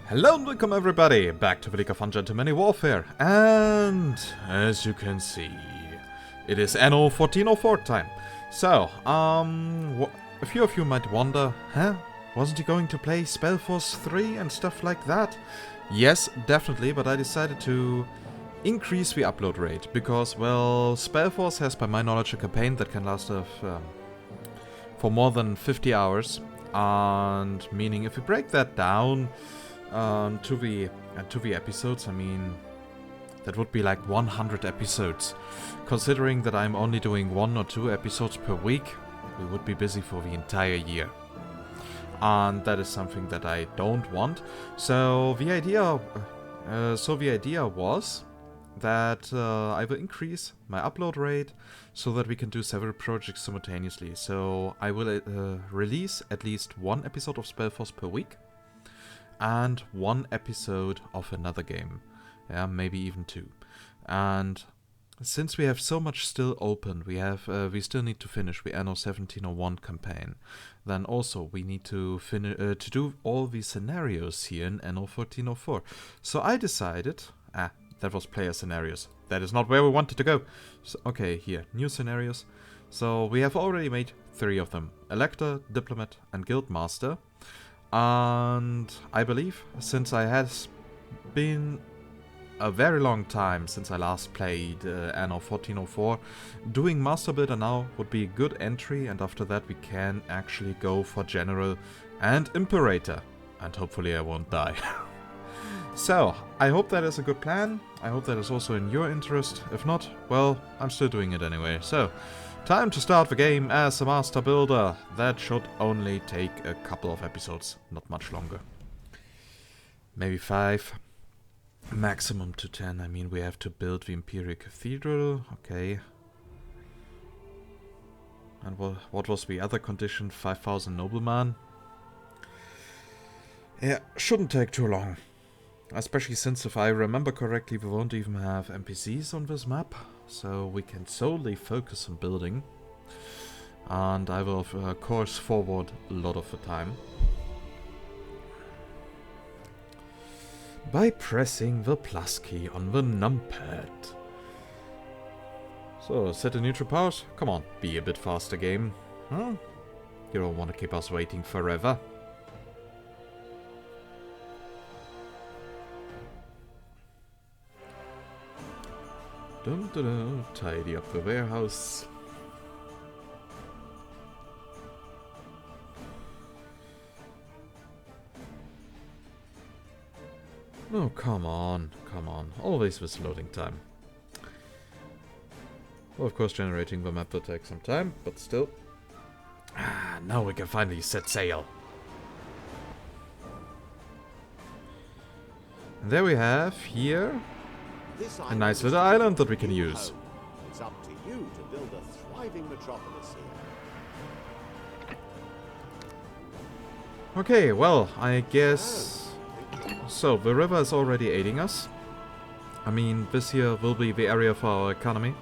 Hello and welcome everybody back to the League of Ungentlemanly Warfare, and as you can see, it is Anno 1404 time. So, a few of you might wonder, wasn't he going to play Spellforce 3 and stuff like that? Yes, definitely, but I decided to increase the upload rate, because, well, Spellforce has, by my knowledge, a campaign that can last for more than 50 hours, and meaning if we break that down to the episodes, I mean, that would be like 100 episodes. Considering that I'm only doing 1 or 2 episodes per week, we would be busy for the entire year. And that is something that I don't want. So the idea was that I will increase my upload rate so that we can do several projects simultaneously. So I will release at least 1 episode of Spellforce per week, and 1 episode of another game. Yeah, maybe even 2. And since we have so much still open, we still need to finish the Anno 1701 campaign. Then also we need to do all the scenarios here in Anno 1404. So I decided, that was player scenarios. That is not where we wanted to go. So, okay, here, new scenarios. So we have already made 3 of them: Elector, Diplomat, and Guildmaster. And I believe, since I has been a very long time since I last played Anno 1404, doing Master Builder now would be a good entry, and after that we can actually go for General and Imperator. And hopefully I won't die. So, I hope that is a good plan. I hope that is also in your interest. If not, well, I'm still doing it anyway. So, time to start the game as a Master Builder. That should only take a couple of episodes, not much longer. Maybe 5, maximum to 10. I mean, we have to build the Imperial Cathedral, okay. And what was the other condition? 5,000 noblemen? Yeah, shouldn't take too long. Especially since, if I remember correctly, we won't even have NPCs on this map. So we can solely focus on building. And I will, of course, forward a lot of the time by pressing the plus key on the numpad. So, set the neutral powers. Come on, be a bit faster, game. Huh? You don't want to keep us waiting forever. Dun, dun, dun. Tidy up the warehouse. Oh, come on, come on. Always with loading time. Well, of course, generating the map will take some time, but still. Now we can finally set sail. And there we have here a nice little island that we can use. It's up to you to build a thriving metropolis here. Okay, well, I guess... So, the river is already aiding us. I mean, this here will be the area for our economy.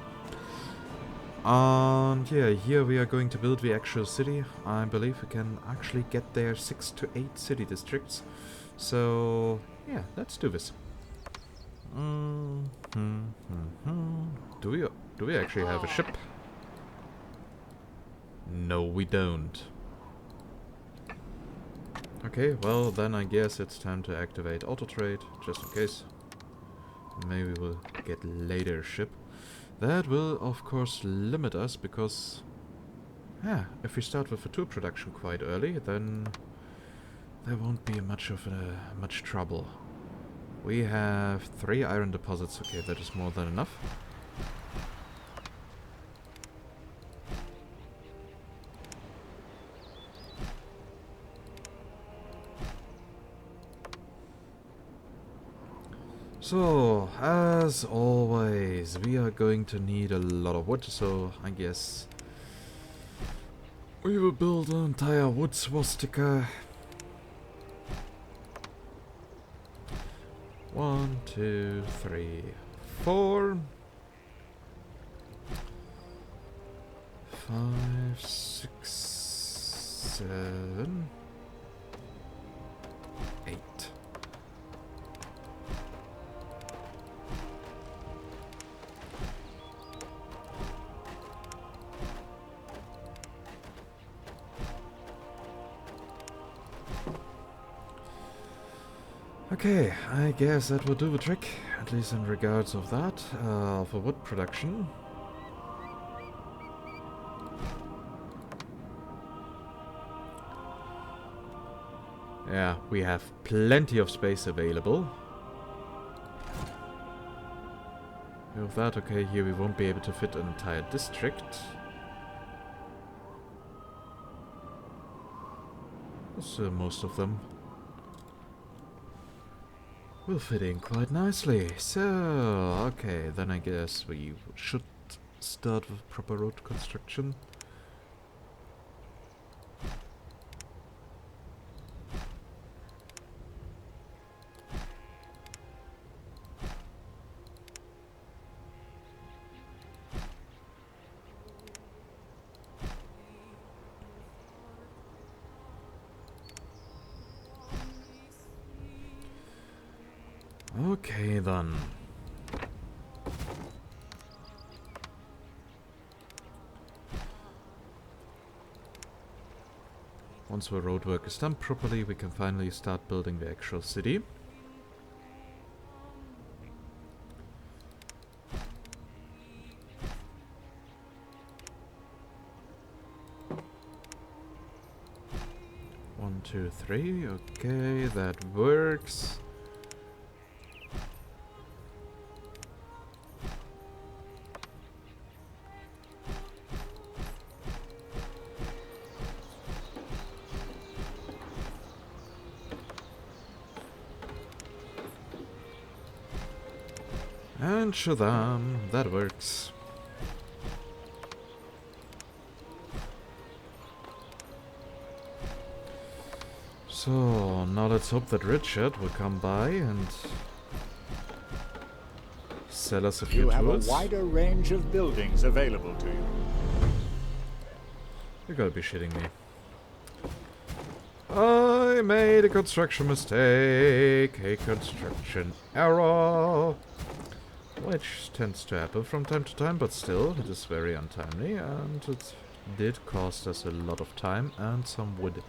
And yeah, here we are going to build the actual city. I believe we can actually get there 6 to 8 city districts. So, yeah, let's do this. Do we actually have a ship? No, we don't. Okay, well then I guess it's time to activate auto trade, just in case. Maybe we'll get later ship. That will of course limit us, because if we start with the tool production quite early, then there won't be much trouble. We have 3 iron deposits. Okay, that is more than enough. So, as always, we are going to need a lot of wood, so I guess we will build an entire wood swastika. 1, 2, 3, 4, 5, 6, 7, 8. Okay, I guess that will do the trick, at least in regards of that, for wood production. Yeah, we have plenty of space available. With that, okay, here we won't be able to fit an entire district. So most of them will fit in quite nicely. So, okay, then I guess we should start with proper road construction. Okay, then. Once the roadwork is done properly, we can finally start building the actual city. One, two, three. Okay, that works. And shazam, that works. So, now let's hope that Richard will come by and sell us a few You have tools. a wider range of buildings available to you. You gotta be shitting me. I made a construction mistake, a construction error. Which tends to happen from time to time, but still, it is very untimely, and it did cost us a lot of time and some wood.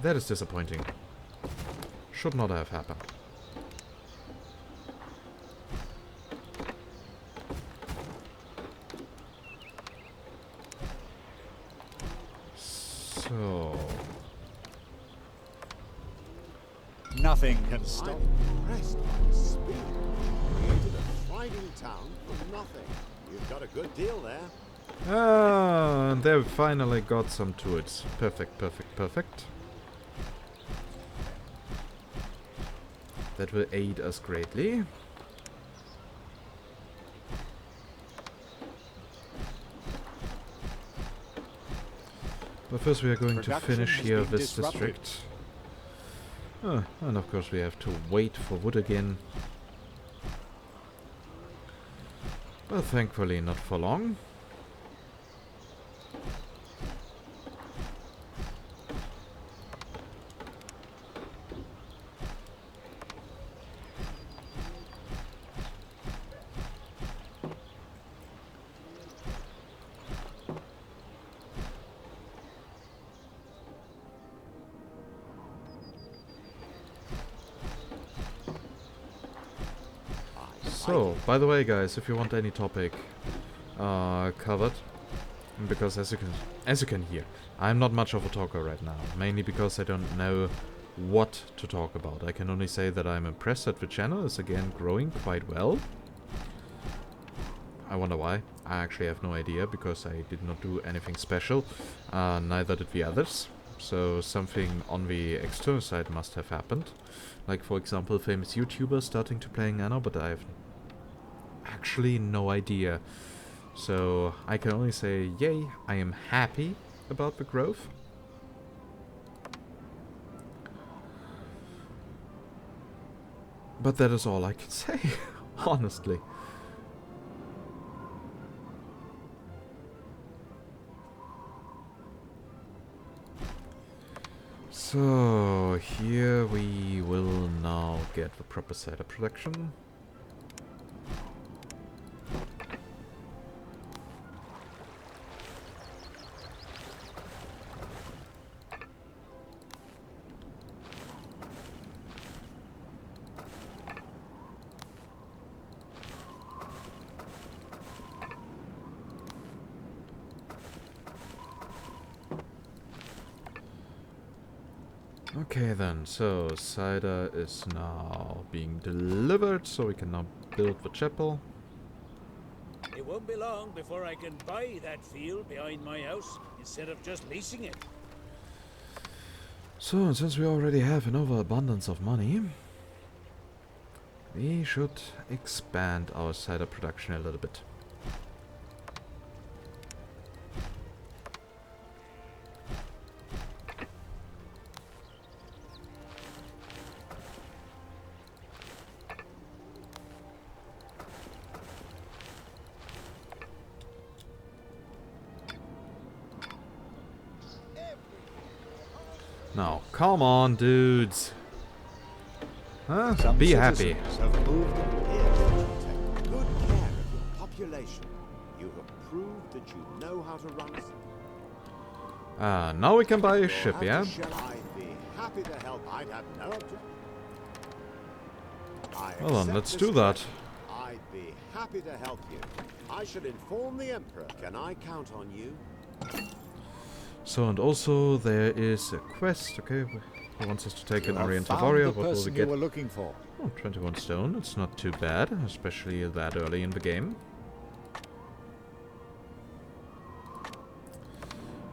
That is disappointing. Should not have happened. So... Nothing can I'm stop. impressed by the speed. Created a thriving town from nothing. You've got a good deal there. Ah, and they finally got some tools. Perfect, perfect, perfect. That will aid us greatly. But first we are going to Production finish has here been this disrupted. district. And of course we have to wait for wood again. But thankfully not for long. So, by the way guys, if you want any topic covered, because as you can hear, I'm not much of a talker right now, mainly because I don't know what to talk about. I can only say that I'm impressed that the channel is again growing quite well. I wonder why. I actually have no idea, because I did not do anything special, neither did the others. So something on the external side must have happened. Like for example, famous YouTubers starting to playing Anno, but I have actually no idea. So I can only say, yay, I am happy about the growth. But that is all I can say, honestly. So here we will now get the proper cider production. Okay then, so cider is now being delivered, so we can now build the chapel. It won't be long before I can buy that field behind my house instead of just leasing it. So, since we already have an overabundance of money, we should expand our cider production a little bit. Now, come on, dudes. Huh? Some Be happy. citizens have moved in. Here, gentlemen, take good care of your population. You have proved that you know how to run a Now we can buy a ship, yeah? I'd be happy to help. I'd have no objection. Well then, let's do that. I'd be happy to help you. I shall inform the Emperor. Can I count on you? So, and also there is a quest, okay? He wants us to take an You have Oriental found warrior. the What will we person get? you were looking for. Oh, 21 stone. It's not too bad, especially that early in the game.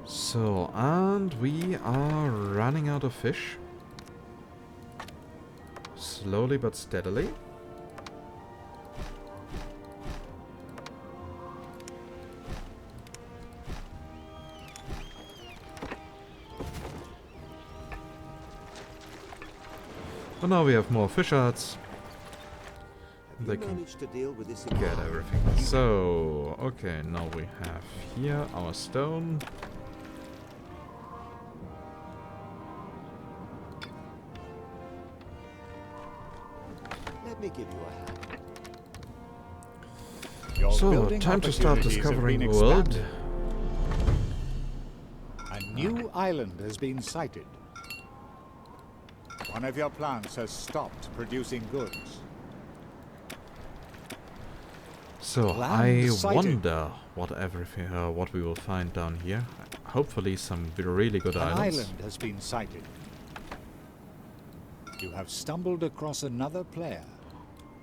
So, and we are running out of fish. Slowly but steadily. But now we have more fish arts. Have They you can managed to deal with this get inquiry? everything. So, okay, now we have here our stone. Let me give you a hand. Your So, building time to start opportunities have discovering been the world. expanded. A new island has been sighted. One of your plants has stopped producing goods. So, Land I sighted. wonder what we will find down here. Hopefully some really good An islands. island has been sighted. You have stumbled across another player.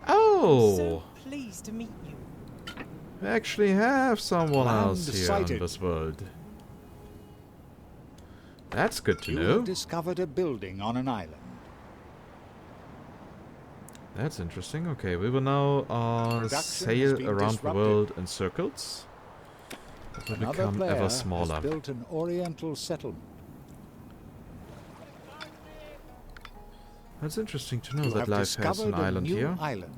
Oh! So pleased to meet you. We actually have someone Land else here in sighted. this world. That's good to You know. have discovered a building on an island. That's interesting. Okay, we will now Production has sail been around the disrupted. world in circles. It will Another become player ever has smaller. built an oriental settlement. That's interesting to know You that have life has discovered an a island new here. island.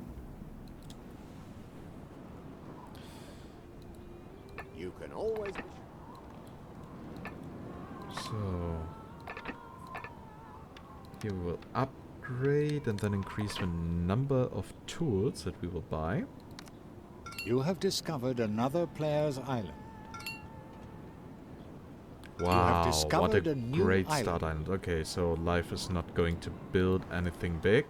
You can always be So here we will upgrade and then increase the number of tools that we will buy. You have discovered another player's island. Wow, what discovered a a new great island. start island. Okay, so life is not going to build anything big.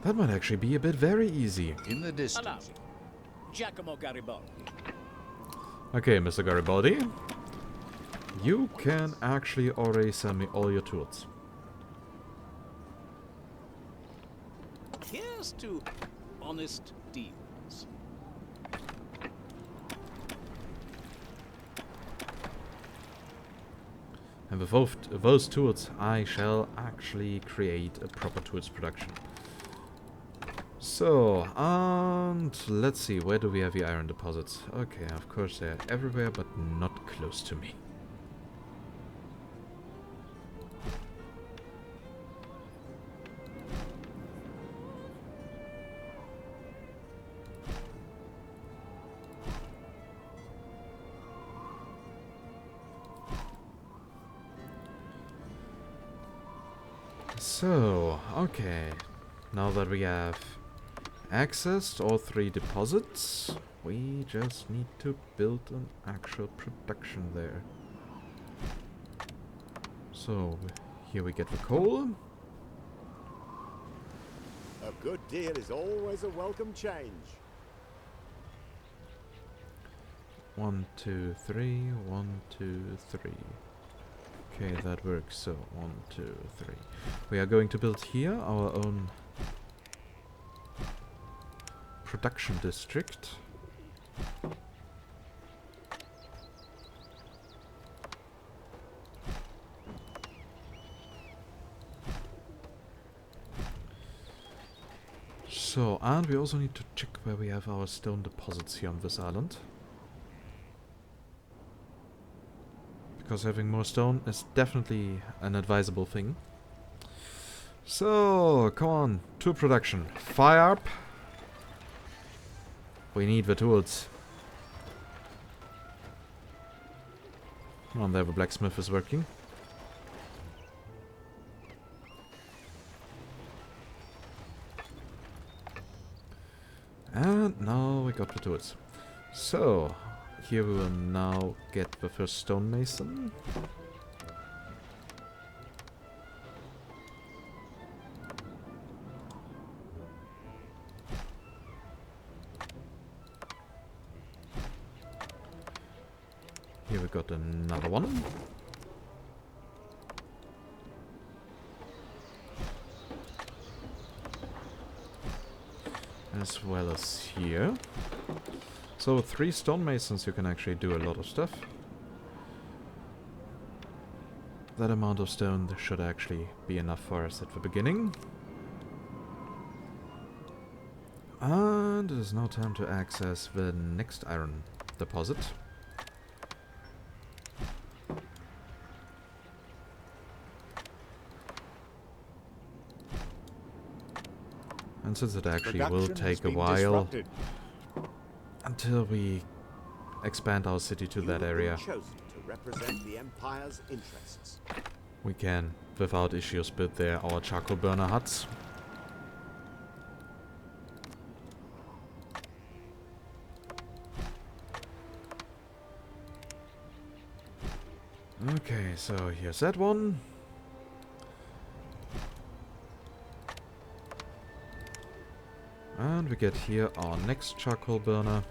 That might actually be a bit very easy. In the distance. Giacomo Garibaldi. Okay, Mr. Garibaldi. You can actually already sell me all your tools. Here's to honest deals. And with those tools, I shall actually create a proper tools production. So, and let's see, where do we have the iron deposits? Okay, of course they're everywhere, but not close to me. So, okay, now that we have accessed all three deposits, we just need to build an actual production there. So, here we get the coal. a good deal is always a welcome change. 1, 2, 3, 1, 2, 3. Okay, that works. So 1, 2, 3. We are going to build here our own production district. So, and we also need to check where we have our stone deposits here on this island. Because having more stone is definitely an advisable thing. So, come on, to production. Fire up. We need the tools. Come on, there the blacksmith is working. And now we got the tools. So, here we will now get the first stonemason. Here we got another one. As well as here. So with 3 stonemasons you can actually do a lot of stuff. That amount of stone should actually be enough for us at the beginning. And it is now time to access the next iron deposit. And since it actually will take a while until we expand our city to that area, Chosen to represent the Empire's interests. we can, without issues, build there our charcoal burner huts. Okay, so here's that one. And we get here our next charcoal burner.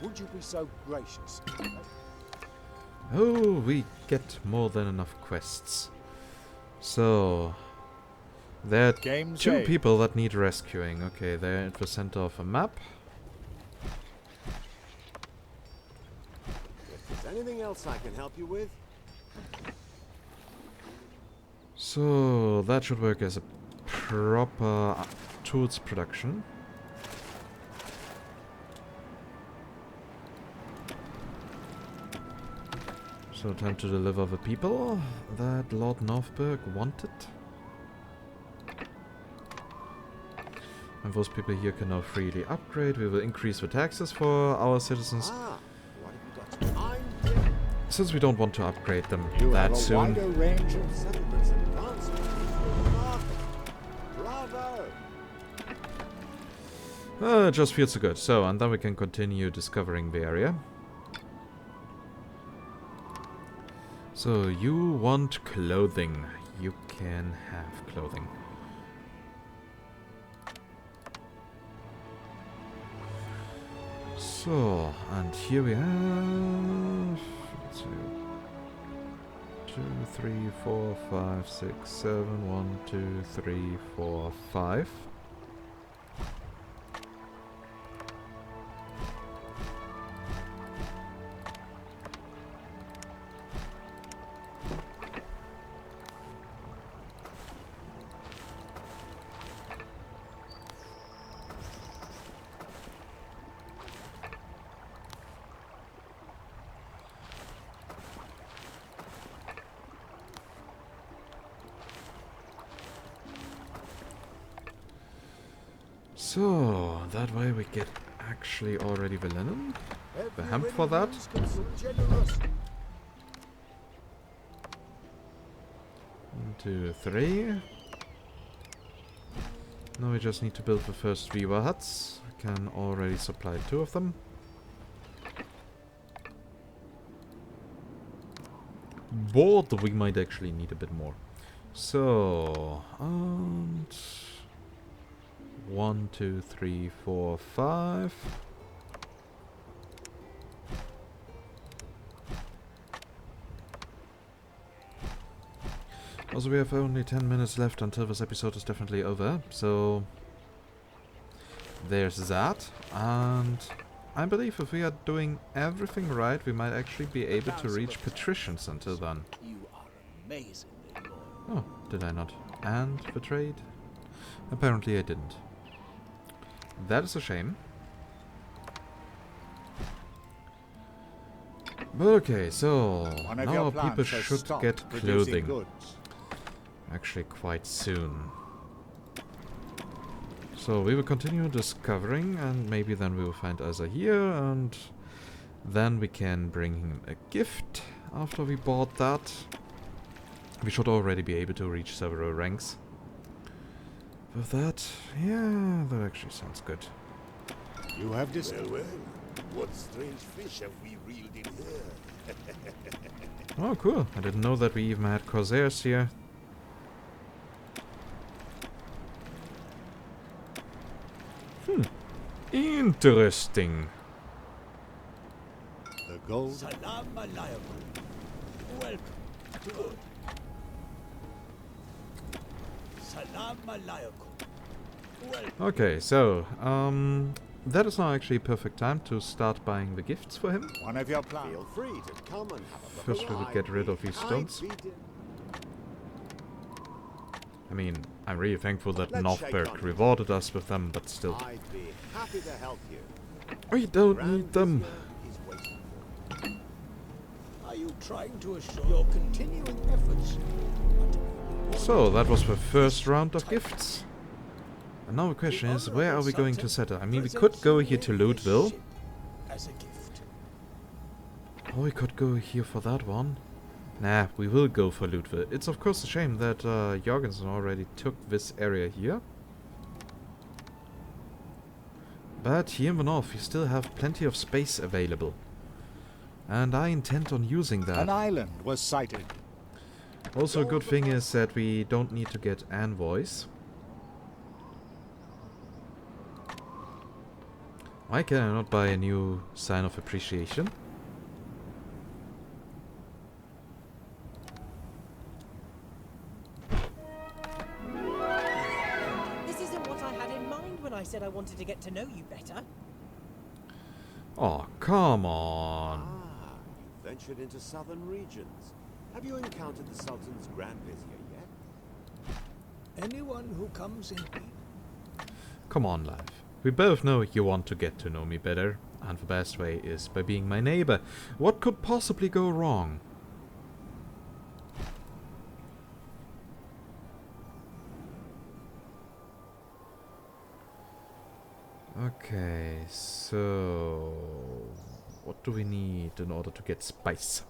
Would you be so gracious? Oh, we get more than enough quests. So, there are Game 2 saved. people that need rescuing. Okay, they're at the center of a map. If there's anything else I can help you with, So, that should work as a proper tools production. So, time to deliver the people that Lord Northberg wanted. And those people here can now freely upgrade. We will increase the taxes for our citizens, what have you got? I'm dead. since we don't want to upgrade them You that have a soon. wider range of Settlements advancement. Bravo! It just feels so good. So, and then we can continue discovering the area. So, you want clothing. You can have clothing. So, and here we have... Let's see. 2, 3, 4, 5, 6, 7, 1, 2, 3, 4, 5. So, that way we get actually already the linen. The hemp for that. 1, 2, 3. Now we just need to build the first weaver huts. We can already supply 2 of them. Board we might actually need a bit more. So, and 1, 2, 3, 4, 5. Also, we have only 10 minutes left until this episode is definitely over, so there's that. And I believe if we are doing everything right, we might actually be able to reach Patricians until then. You are amazingly loyal. Oh, did I not end the trade? Apparently I didn't. That is a shame. But okay, so One of now your our people plants has should stopped get producing clothing. goods. Actually quite soon. So we will continue discovering, and maybe then we will find Isa here, and then we can bring him a gift after we bought that. We should already be able to reach several ranks. With that, yeah, that actually sounds good. You have discovered. Well, what strange fish have we reeled in here? Oh, cool. I didn't know that we even had Corsairs here. Interesting. The gold. Salam alaikum. Welcome. Good. Salam alaikum. Welcome. Okay, so, that is now actually a perfect time to start buying the gifts for him. One of your plants. Feel free to come and have a look First we will around. get rid of these stones. I mean, I'm really thankful that Let's shake Northberg on it. rewarded us with them, but still. I'd be happy to help you. We don't Grand need them. Vizier is waiting for you. Are you trying to assure your continuing efforts? So, that was the first round of gifts. And now the question is, where are we going to settle? I mean, we could go here to Ludeville. As a gift. Or we could go here for that one. Nah, we will go for Ludeville. It's of course a shame that Jorgensen already took this area here. But here in the north, we still have plenty of space available. And I intend on using that. An island was sighted. Also, a good thing is that we don't need to get envoys. Why can I not buy a new sign of appreciation? This isn't what I had in mind when I said I wanted to get to know you better. Oh, come on. Ah, you ventured into southern regions. Have you encountered the Sultan's Grand Vizier yet? Anyone who comes in. Come on, love. We both know you want to get to know me better, and the best way is by being my neighbor. What could possibly go wrong? Okay, so what do we need in order to get spice?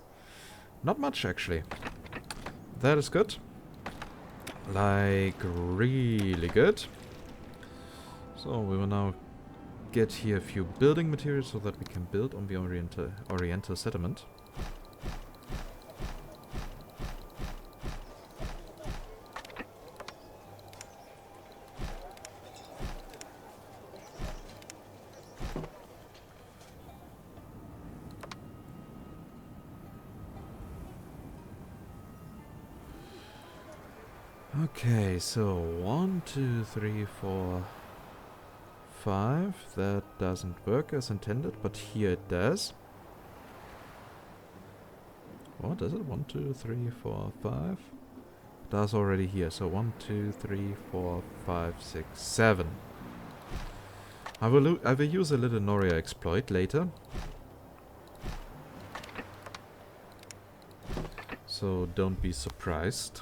Not much, actually. That is good. Like, really good. So we will now get here a few building materials so that we can build on the Oriental settlement. Okay, so 1, 2, 3, 4, 5. That doesn't work as intended, but here it does. What does it? 1, 2, 3, 4, 5. It does already here. So 1, 2, 3, 4, 5, 6, 7. I will use a little Noria exploit later. So don't be surprised.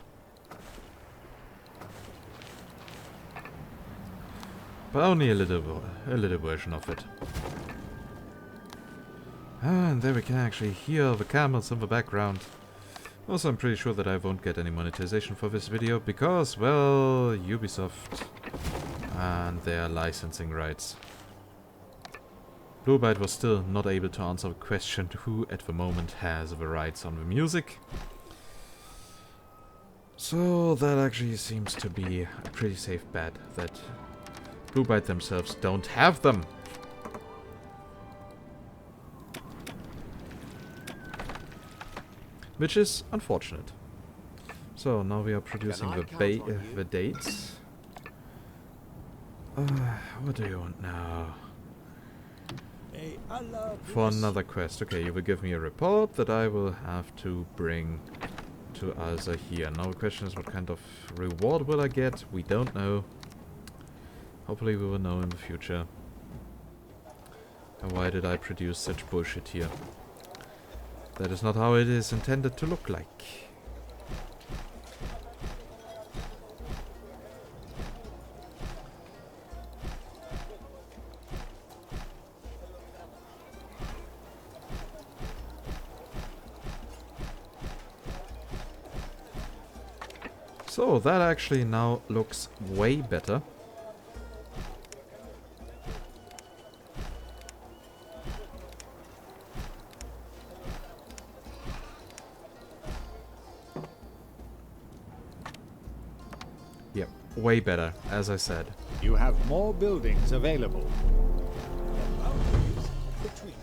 But only a little version of it. And there we can actually hear the camels in the background. Also, I'm pretty sure that I won't get any monetization for this video because, well, Ubisoft and their licensing rights. Blue Byte was still not able to answer the question who at the moment has the rights on the music. So that actually seems to be a pretty safe bet that who by themselves don't have them. Which is unfortunate. So now we are producing the dates. What do you want now? May Allah For bless another quest. Okay, you will give me a report that I will have to bring to Alza here. Now the question is, what kind of reward will I get? We don't know. Hopefully we will know in the future. And why did I produce such bullshit here? That is not how it is intended to look like. So that actually now looks way better. Yep, way better, as I said. You have more buildings available. boundaries between.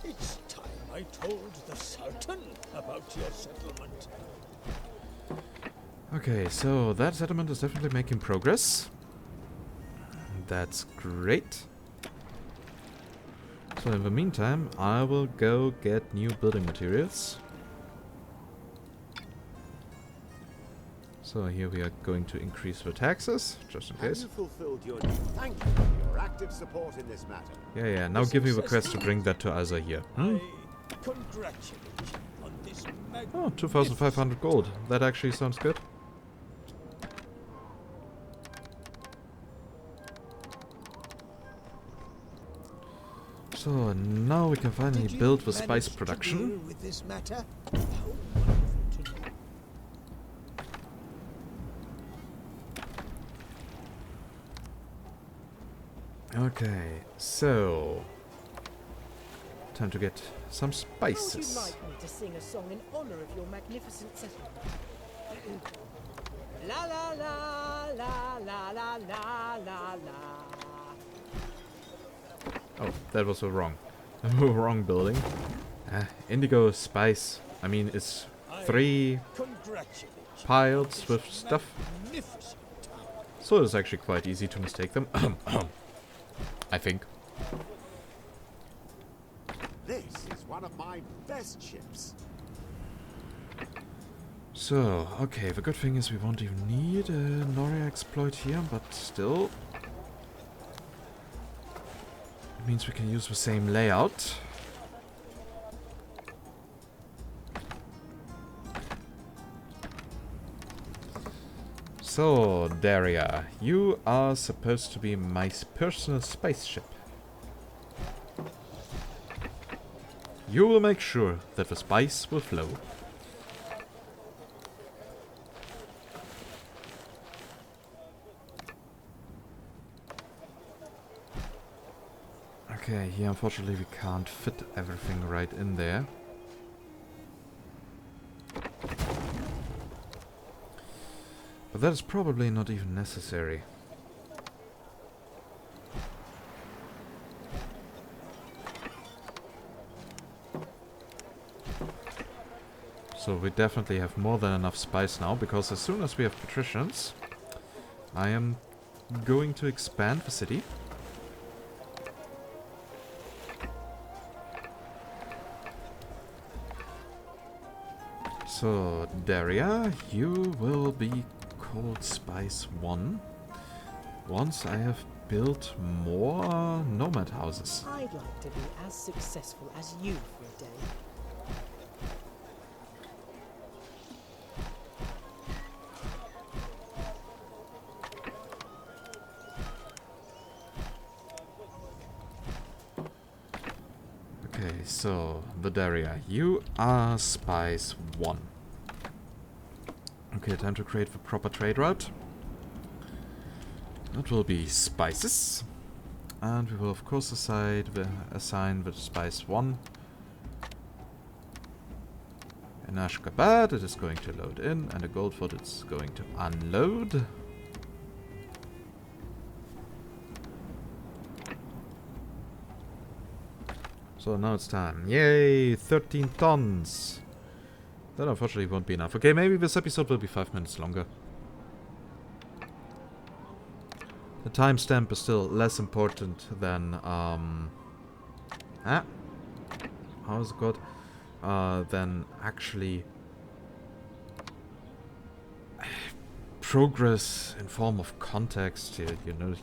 It's time I told the Sultan about your settlement. Okay, so that settlement is definitely making progress. That's great. So in the meantime, I will go get new building materials. So here we are going to increase the taxes, just in Have case. you fulfilled your duty? Thank you for your active support in this matter. Yeah, now give me the quest to bring that to Alza here. I congratulate you on this Oh, 2,500 gold. That actually sounds good. So now we can finally build the spice production. With this matter? How wonderful to know. Okay, so time to get some How would you spices. like me to sing a song in honor of your magnificent settlement? La la la la la la la la la. Oh, that was a wrong, wrong building. Indigo spice. I mean, it's 3 Congratulate you piles on this with stuff, magnificent town. so it's actually quite easy to mistake them. I think. This is one of my best ships. So, okay, the good thing is we won't even need a Noria exploit here, but still. It means we can use the same layout. So, Daria, you are supposed to be my personal spaceship. You will make sure that the spice will flow. Okay, here unfortunately we can't fit everything right in there. But that is probably not even necessary. So we definitely have more than enough spice now, because as soon as we have Patricians, I am going to expand the city. So, Daria, you will be called Spice 1 once I have built more nomad houses. I'd like to be as successful as you for a day. Okay, so, the Daria, you are Spice 1. Okay, time to create the proper trade route. That will be spices. And we will of course assign the Spice 1 in Ashgabat. It is going to load in, and the Goldfoot is going to unload. So now it's time. Yay! 13 tons! That unfortunately won't be enough. Okay, maybe this episode will be 5 minutes longer. The timestamp is still less important than, how's it called? Than actually progress in form of context, you know,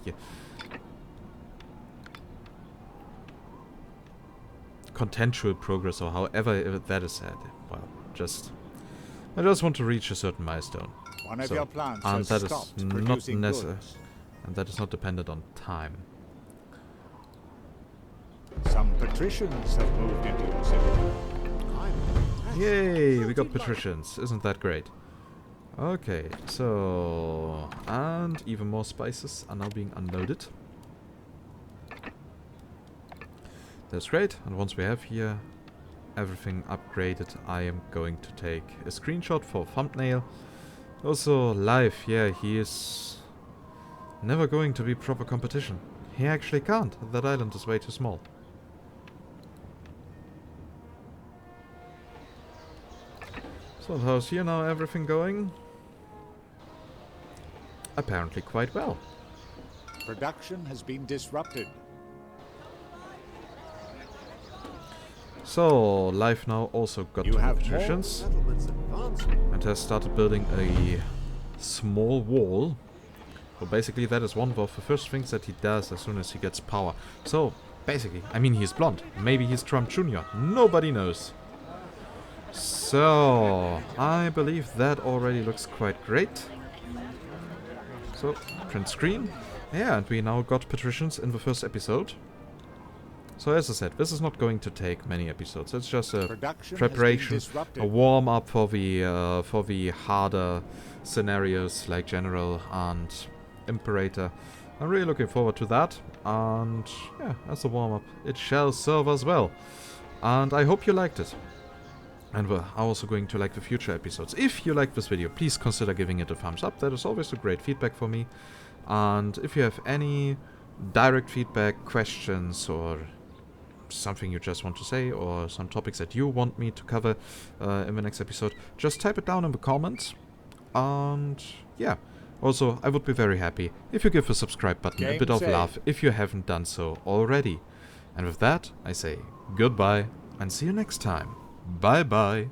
contextual progress, or however that is said. Well, I just want to reach a certain milestone. One of your plants and has that is stopped not producing necessary, goods. and that is not dependent on time. Some patricians have moved into your city. Yay, we got patricians. Isn't that great? Okay, so... and even more spices are now being unloaded. That's great. And once we have here everything upgraded, I am going to take a screenshot for thumbnail. Also, live, yeah, he is never going to be proper competition. He actually can't. That island is way too small. So how's here now everything going? Apparently quite well. Production has been disrupted. So, life now also got You to the have more patricians Settlements advancing. and has started building a small wall. So basically that is one of the first things that he does as soon as he gets power. So, basically, I mean, he's blonde. Maybe he's Trump Jr. Nobody knows. So, I believe that already looks quite great. So, print screen. Yeah, and we now got patricians in the first episode. So as I said, this is not going to take many episodes. It's just a Production preparation, has been disrupted. a warm up for the harder scenarios like General and Imperator. I'm really looking forward to that. And yeah, as a warm up, it shall serve us well. And I hope you liked it. And we're also going to like the future episodes. If you like this video, please consider giving it a thumbs up. That is always a great feedback for me. And if you have any direct feedback, questions, or something you just want to say, or some topics that you want me to cover in the next episode, just type it down in the comments. And yeah, also I would be very happy if you give the subscribe button a Game bit of saved. love if you haven't done so already. And with that, I say goodbye and see you next time. Bye bye.